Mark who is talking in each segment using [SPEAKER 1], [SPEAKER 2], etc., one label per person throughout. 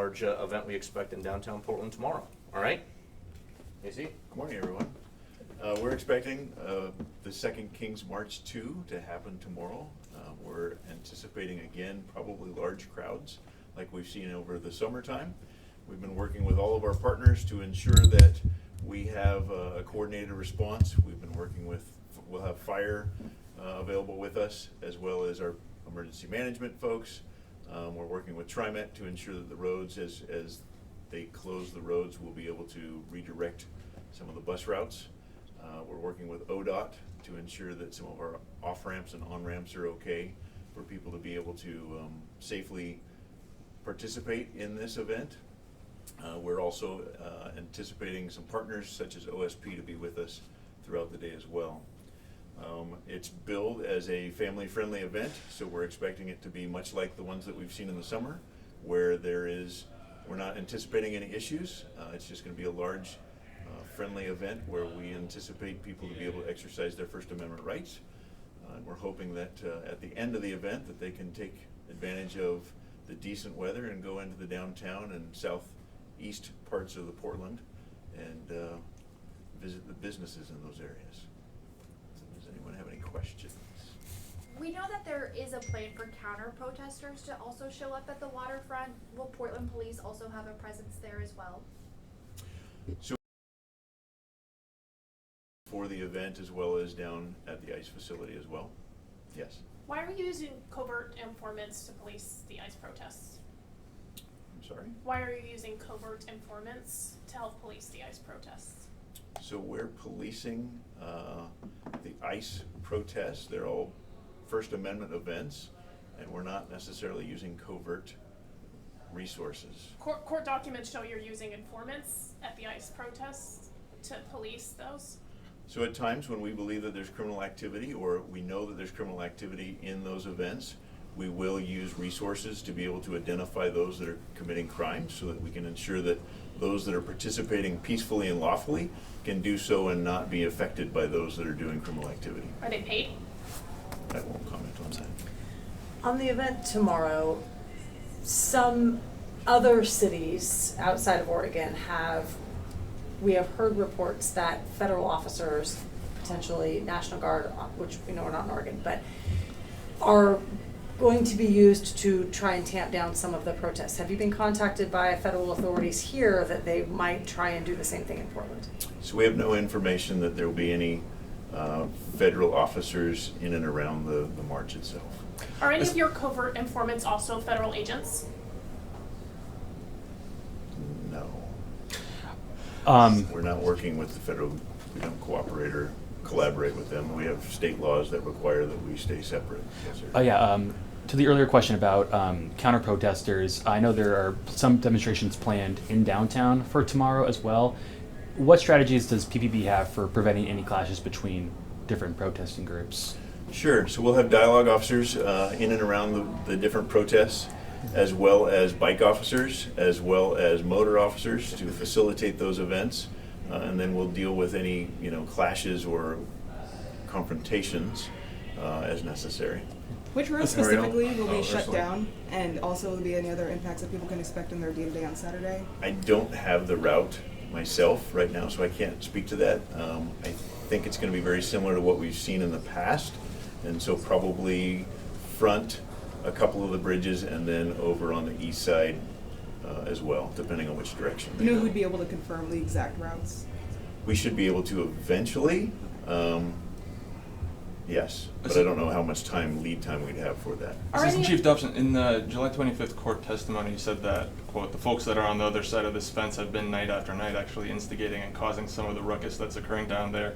[SPEAKER 1] large event we expect in downtown Portland tomorrow. All right? AC?
[SPEAKER 2] Good morning, everyone. We're expecting the second King's March 2 to happen tomorrow. We're anticipating, again, probably large crowds like we've seen over the summertime. We've been working with all of our partners to ensure that we have a coordinated response. We've been working with, we'll have fire available with us, as well as our emergency management folks. We're working with TriMet to ensure that the roads, as they close the roads, we'll be able to redirect some of the bus routes. We're working with ODOT to ensure that some of our off-ramps and on-ramps are okay for people to be able to safely participate in this event. We're also anticipating some partners such as OSP to be with us throughout the day as well. It's billed as a family-friendly event, so we're expecting it to be much like the ones that we've seen in the summer, where we're not anticipating any issues. It's just going to be a large, friendly event where we anticipate people to be able to exercise their First Amendment rights. And we're hoping that at the end of the event that they can take advantage of the decent weather and go into the downtown and southeast parts of the Portland and visit the businesses in those areas. Does anyone have any questions?
[SPEAKER 3] We know that there is a plan for counter protesters to also show up at the waterfront. Will Portland Police also have a presence there as well?
[SPEAKER 2] So for the event as well as down at the ICE facility as well? Yes.
[SPEAKER 4] Why are you using covert informants to police the ICE protests?
[SPEAKER 2] I'm sorry?
[SPEAKER 4] Why are you using covert informants to help police the ICE protests?
[SPEAKER 2] So we're policing the ICE protests. They're all First Amendment events, and we're not necessarily using covert resources.
[SPEAKER 4] Court documents show you're using informants at the ICE protests to police those?
[SPEAKER 2] So at times when we believe that there's criminal activity or we know that there's criminal activity in those events, we will use resources to be able to identify those that are committing crimes so that we can ensure that those that are participating peacefully and lawfully can do so and not be affected by those that are doing criminal activity.
[SPEAKER 4] Are they paid?
[SPEAKER 2] I won't comment on that.
[SPEAKER 5] On the event tomorrow, some other cities outside of Oregon we have heard reports that federal officers, potentially National Guard, which we know are not in Oregon, but are going to be used to try and tamp down some of the protests. Have you been contacted by federal authorities here that they might try and do the same thing in Portland?
[SPEAKER 2] So we have no information that there will be any federal officers in and around the march itself.
[SPEAKER 4] Are any of your covert informants also federal agents?
[SPEAKER 2] No.
[SPEAKER 6] Um,
[SPEAKER 2] We're not working with the federal, we don't cooperate or collaborate with them. We have state laws that require that we stay separate. Yes, sir.
[SPEAKER 6] To the earlier question about counter protesters, I know there are some demonstrations planned in downtown for tomorrow as well. What strategies does PPB have for preventing any clashes between different protesting groups?
[SPEAKER 2] Sure. So we'll have dialogue officers in and around the different protests, as well as bike officers, as well as motor officers to facilitate those events. And then we'll deal with any clashes or confrontations as necessary.
[SPEAKER 7] Which roads specifically will be shut down, and also will there be any other impacts that people can expect in their day-to-day on Saturday?
[SPEAKER 2] I don't have the route myself right now, so I can't speak to that. I think it's going to be very similar to what we've seen in the past, and so probably front a couple of the bridges and then over on the east side as well, depending on which direction.
[SPEAKER 7] You know who'd be able to confirm the exact routes?
[SPEAKER 2] We should be able to eventually, yes, but I don't know how much lead time we'd have for that.
[SPEAKER 8] Assistant Chief Dobson, in the July 25th court testimony, you said that, quote, the folks that are on the other side of this fence have been night after night actually instigating and causing some of the ruckus that's occurring down there.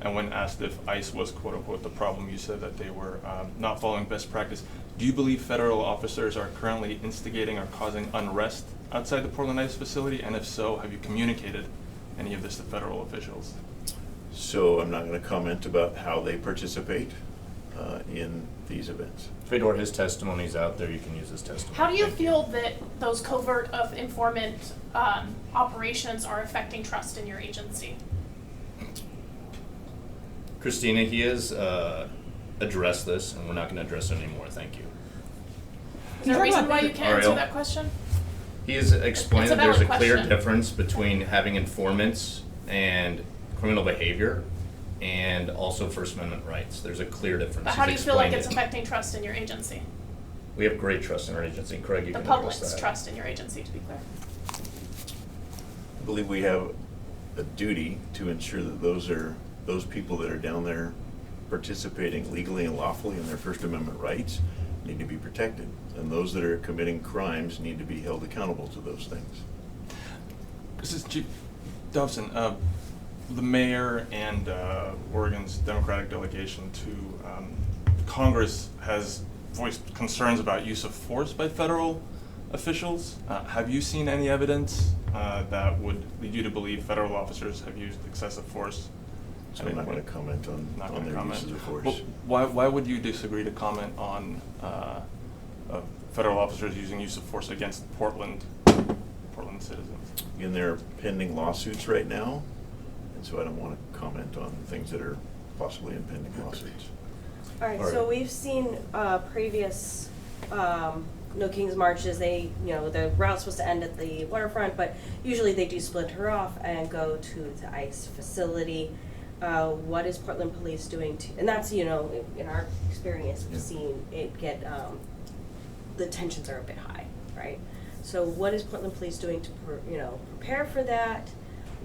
[SPEAKER 8] And when asked if ICE was, quote unquote, the problem, you said that they were not following best practice. Do you believe federal officers are currently instigating or causing unrest outside the Portland ICE facility? And if so, have you communicated any of this to federal officials?
[SPEAKER 2] So I'm not going to comment about how they participate in these events.
[SPEAKER 1] Fedor, his testimony's out there. You can use his testimony.
[SPEAKER 4] How do you feel that those covert of informant operations are affecting trust in your agency?
[SPEAKER 1] Christina, he has addressed this, and we're not going to address it anymore. Thank you.
[SPEAKER 4] Is there a reason why you can't answer
[SPEAKER 1] Ariel?
[SPEAKER 4] that question?
[SPEAKER 1] He has explained
[SPEAKER 4] It's a
[SPEAKER 1] that there's a
[SPEAKER 4] valid
[SPEAKER 1] clear
[SPEAKER 4] question.
[SPEAKER 1] difference between having informants and criminal behavior and also First Amendment rights. There's a clear difference.
[SPEAKER 4] But how do you
[SPEAKER 1] He's
[SPEAKER 4] feel like
[SPEAKER 1] explained
[SPEAKER 4] it's
[SPEAKER 1] it.
[SPEAKER 4] affecting trust in your agency?
[SPEAKER 1] We have great trust in our agency. Craig, you
[SPEAKER 4] The
[SPEAKER 1] can address
[SPEAKER 4] public's
[SPEAKER 1] that.
[SPEAKER 4] trust in your agency, to be clear.
[SPEAKER 2] I believe we have a duty to ensure that those people that are down there participating legally and lawfully in their First Amendment rights need to be protected. And those that are committing crimes need to be held accountable to those things.
[SPEAKER 8] This is Chief Dobson. The mayor and Oregon's Democratic delegation to Congress has voiced concerns about use of force by federal officials. Have you seen any evidence that would lead you to believe federal officers have used excessive force?
[SPEAKER 2] So I'm not going to comment
[SPEAKER 8] Not
[SPEAKER 2] on
[SPEAKER 8] gonna
[SPEAKER 2] their
[SPEAKER 8] comment.
[SPEAKER 2] uses of force.
[SPEAKER 8] Well, why would you disagree to comment on federal officers using use of force against Portland citizens?
[SPEAKER 2] Again, there are pending lawsuits right now, and so I don't want to comment on things that are possibly impending lawsuits.
[SPEAKER 9] All right,
[SPEAKER 2] All
[SPEAKER 9] so
[SPEAKER 2] right.
[SPEAKER 9] we've seen previous No King's marches. They, the route's supposed to end at the waterfront, but usually they do splinter off and go to the ICE facility. What is Portland Police doing to, and that's, in our experience, we've seen it get, the tensions are a bit high, right? So what is Portland Police doing to, prepare for that?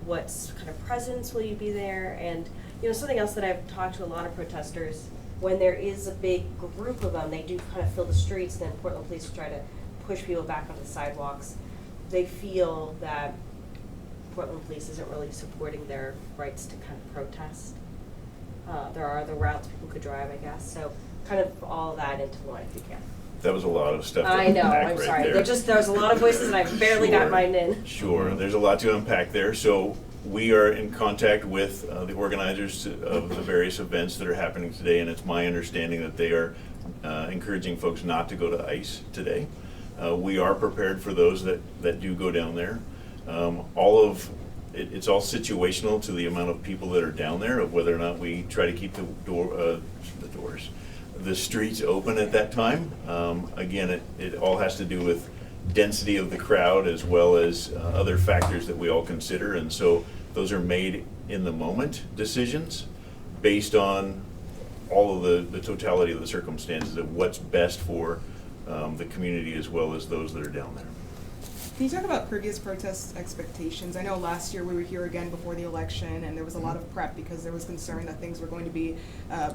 [SPEAKER 9] What kind of presence will you be there? And, something else that I've talked to a lot of protesters, when there is a big group of them, they do kind of fill the streets, then Portland Police try to push people back onto the sidewalks. They feel that Portland Police isn't really supporting their rights to kind of protest. There are other routes people could drive, I guess, so kind of all that into one if you can.
[SPEAKER 2] That was a lot of stuff to
[SPEAKER 9] I know,
[SPEAKER 2] unpack
[SPEAKER 9] I'm
[SPEAKER 2] right
[SPEAKER 9] sorry,
[SPEAKER 2] there.
[SPEAKER 9] there's a lot of voices and I barely got
[SPEAKER 2] Sure.
[SPEAKER 9] mine in.
[SPEAKER 2] Sure, there's a lot to unpack there. So we are in contact with the organizers of the various events that are happening today, and it's my understanding that they are encouraging folks not to go to ICE today. We are prepared for those that do go down there. It's all situational to the amount of people that are down there, of whether or not we try to keep the streets open at that time. Again, it all has to do with density of the crowd as well as other factors that we all consider, and so those are made in the moment decisions based on all of the totality of the circumstances of what's best for the community as well as those that are down there.
[SPEAKER 7] Can you talk about previous protest expectations? I know last year we were here again before the election, and there was a lot of prep because there was concern that things were going to be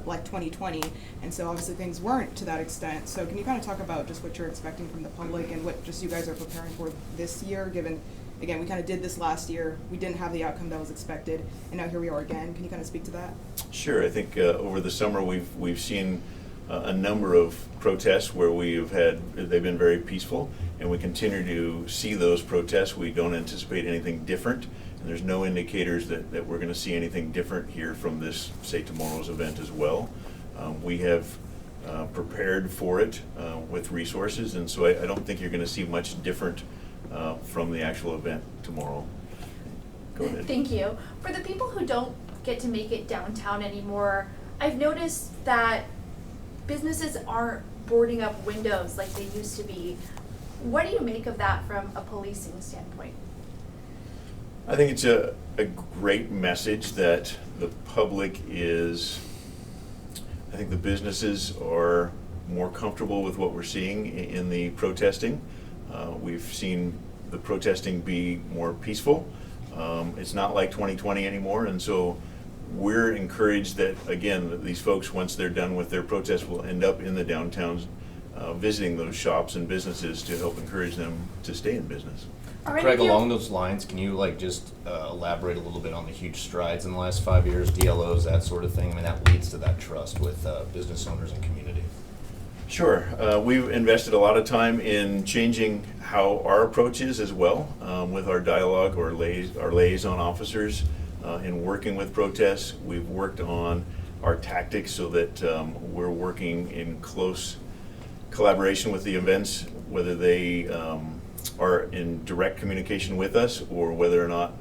[SPEAKER 7] like 2020, and so obviously things weren't to that extent. So can you kind of talk about just what you're expecting from the public and what just you guys are preparing for this year, given, again, we kind of did this last year, we didn't have the outcome that was expected, and now here we are again. Can you kind of speak to that?
[SPEAKER 2] Sure. I think over the summer we've seen a number of protests where they've been very peaceful, and we continue to see those protests. We don't anticipate anything different, and there's no indicators that we're going to see anything different here from this, say, tomorrow's event as well. We have prepared for it with resources, and so I don't think you're going to see much different from the actual event tomorrow. Go ahead.
[SPEAKER 3] Thank you. For the people who don't get to make it downtown anymore, I've noticed that businesses aren't boarding up windows like they used to be. What do you make of that from a policing standpoint?
[SPEAKER 2] I think it's a great message that the public I think the businesses are more comfortable with what we're seeing in the protesting. We've seen the protesting be more peaceful. It's not like 2020 anymore, and so we're encouraged that, again, that these folks, once they're done with their protest, will end up in the downtowns visiting those shops and businesses to help encourage them to stay in business.
[SPEAKER 1] Craig, along those lines, can you just elaborate a little bit on the huge strides in the last 5 years, DLOs, that sort of thing? I mean, that leads to that trust with business owners and community.
[SPEAKER 2] Sure. We've invested a lot of time in changing how our approach is as well with our dialogue or our liaison officers in working with protests. We've worked on our tactics so that we're working in close collaboration with the events, whether they are in direct communication with us or whether or not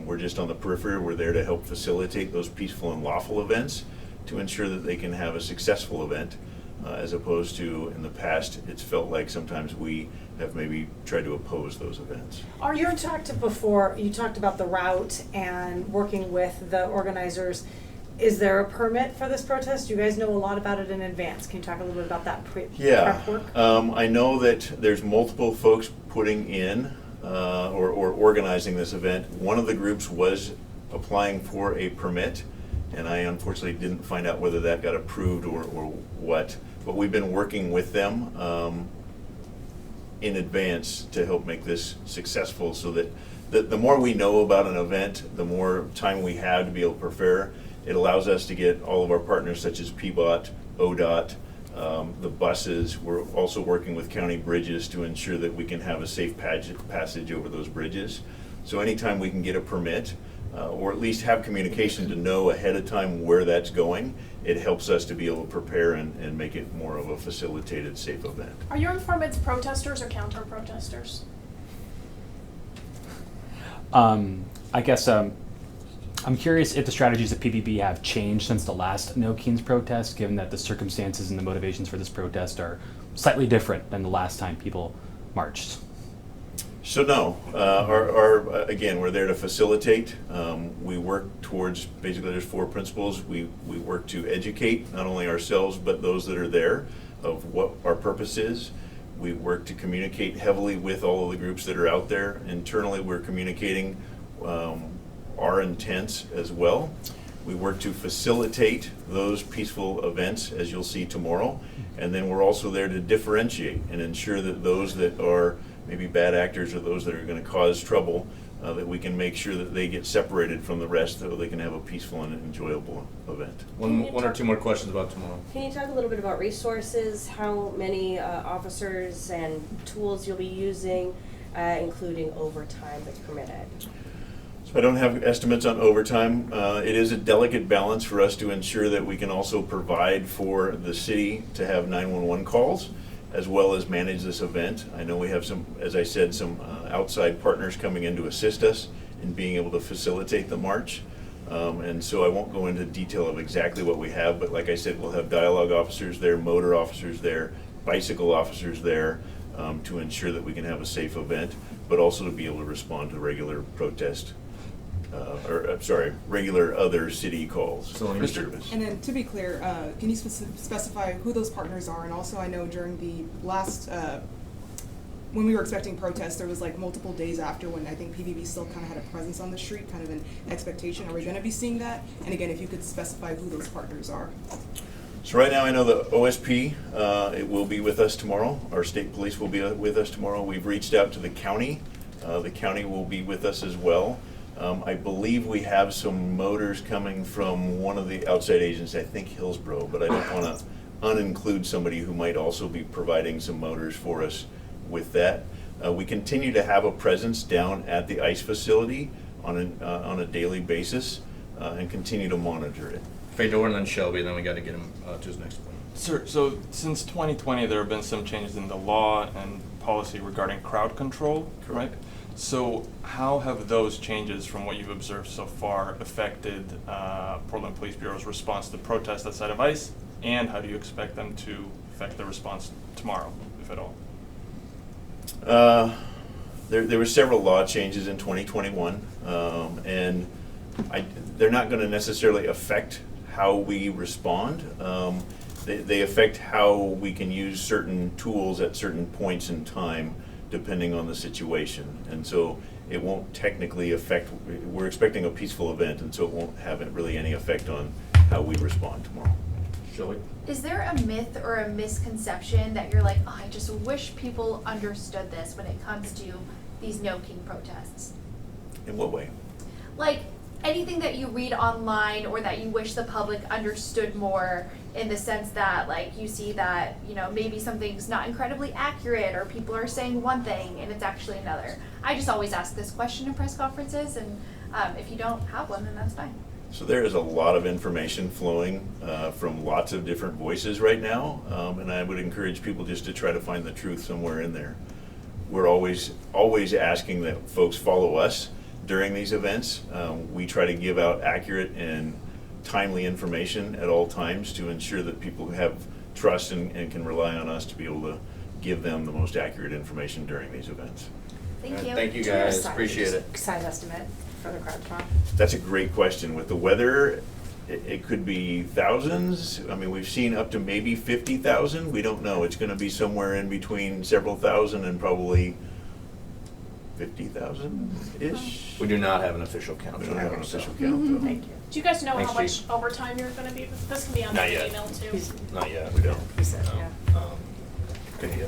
[SPEAKER 2] we're just on the periphery. We're there to help facilitate those peaceful and lawful events to ensure that they can have a successful event, as opposed to in the past it's felt like sometimes we have maybe tried to oppose those events.
[SPEAKER 5] You talked before, you talked about the route and working with the organizers. Is there a permit for this protest? You guys know a lot about it in advance. Can you talk a little bit about that prep work?
[SPEAKER 2] I know that there's multiple folks putting in or organizing this event. One of the groups was applying for a permit, and I unfortunately didn't find out whether that got approved or what. But we've been working with them in advance to help make this successful, so that the more we know about an event, the more time we have to be able to prepare. It allows us to get all of our partners such as PBOT, ODOT, the buses. We're also working with county bridges to ensure that we can have a safe passage over those bridges. So anytime we can get a permit, or at least have communication to know ahead of time where that's going, it helps us to be able to prepare and make it more of a facilitated, safe event.
[SPEAKER 4] Are your informants protesters or counter-protesters?
[SPEAKER 6] I guess I'm curious if the strategies that PPB have changed since the last No Kings protest, given that the circumstances and the motivations for this protest are slightly different than the last time people marched.
[SPEAKER 2] So no, again, we're there to facilitate. We work towards, basically there's 4 principles. We work to educate not only ourselves but those that are there of what our purpose is. We work to communicate heavily with all of the groups that are out there. Internally, we're communicating our intents as well. We work to facilitate those peaceful events, as you'll see tomorrow. And then we're also there to differentiate and ensure that those that are maybe bad actors or those that are going to cause trouble, that we can make sure that they get separated from the rest so they can have a peaceful and enjoyable event.
[SPEAKER 1] One or two more questions about tomorrow.
[SPEAKER 9] Can you talk a little bit about resources, how many officers and tools you'll be using, including overtime that's permitted?
[SPEAKER 2] So I don't have estimates on overtime. It is a delicate balance for us to ensure that we can also provide for the city to have 911 calls, as well as manage this event. I know we have some, as I said, some outside partners coming in to assist us in being able to facilitate the march. And so I won't go into detail of exactly what we have, but like I said, we'll have dialogue officers there, motor officers there, bicycle officers there, to ensure that we can have a safe event, but also to be able to respond to regular protest, regular other city calls.
[SPEAKER 1] So
[SPEAKER 2] service.
[SPEAKER 7] And then to be clear, can you specify who those partners are? And also I know during the last, when we were expecting protests, there was like multiple days after when I think PVB still kind of had a presence on the street, kind of an expectation. Are we going to be seeing that? And again, if you could specify who those partners are.
[SPEAKER 2] So right now I know the OSP, it will be with us tomorrow. Our state police will be with us tomorrow. We've reached out to the county. The county will be with us as well. I believe we have some motors coming from one of the outside agents, I think Hillsborough, but I don't want to uninclude somebody who might also be providing some motors for us with that. We continue to have a presence down at the ICE facility on a daily basis and continue to monitor it.
[SPEAKER 1] Fedor and then Shelby, then we got to get him to his next point.
[SPEAKER 8] Sir, so since 2020, there have been some changes in the law and policy regarding crowd control, right? So how have those changes from what you've observed so far affected Portland Police Bureau's response to protests outside of ICE, and how do you expect them to affect the response tomorrow, if at all?
[SPEAKER 2] There were several law changes in 2021, and they're not going to necessarily affect how we respond. They affect how we can use certain tools at certain points in time, depending on the situation. And so it won't technically affect, we're expecting a peaceful event, and so it won't have really any effect on how we respond tomorrow.
[SPEAKER 1] Shelby?
[SPEAKER 3] Is there a myth or a misconception that you're like, oh, I just wish people understood this when it comes to these No King protests?
[SPEAKER 2] In what way?
[SPEAKER 3] Like anything that you read online or that you wish the public understood more, in the sense that like you see that, you know, maybe something's not incredibly accurate or people are saying one thing and it's actually another. I just always ask this question in press conferences, and if you don't have one, then that's fine.
[SPEAKER 2] So there is a lot of information flowing from lots of different voices right now, and I would encourage people just to try to find the truth somewhere in there. We're always asking that folks follow us during these events. We try to give out accurate and timely information at all times to ensure that people have trust and can rely on us to be able to give them the most accurate information during these events.
[SPEAKER 3] Thank
[SPEAKER 1] All right,
[SPEAKER 3] you.
[SPEAKER 1] thank you
[SPEAKER 5] Do we have a
[SPEAKER 1] guys,
[SPEAKER 5] size-
[SPEAKER 1] appreciate it.
[SPEAKER 5] Size estimate for the crowd tomorrow?
[SPEAKER 2] That's a great question. With the weather, it could be thousands. I mean, we've seen up to maybe 50,000. We don't know. It's going to be somewhere in between several thousand and probably 50,000-ish.
[SPEAKER 1] We do not have an official count.
[SPEAKER 2] We don't have an
[SPEAKER 1] so-
[SPEAKER 2] official count, though.
[SPEAKER 5] Thank you.
[SPEAKER 4] Do you guys know
[SPEAKER 1] Thanks,
[SPEAKER 4] how much
[SPEAKER 1] Chief.
[SPEAKER 4] overtime you're gonna be, this can be on the
[SPEAKER 1] Not yet.
[SPEAKER 4] email too.
[SPEAKER 5] He's-
[SPEAKER 1] Not yet.
[SPEAKER 2] We don't.
[SPEAKER 5] He said,
[SPEAKER 1] No.
[SPEAKER 5] yeah.
[SPEAKER 1] Good idea.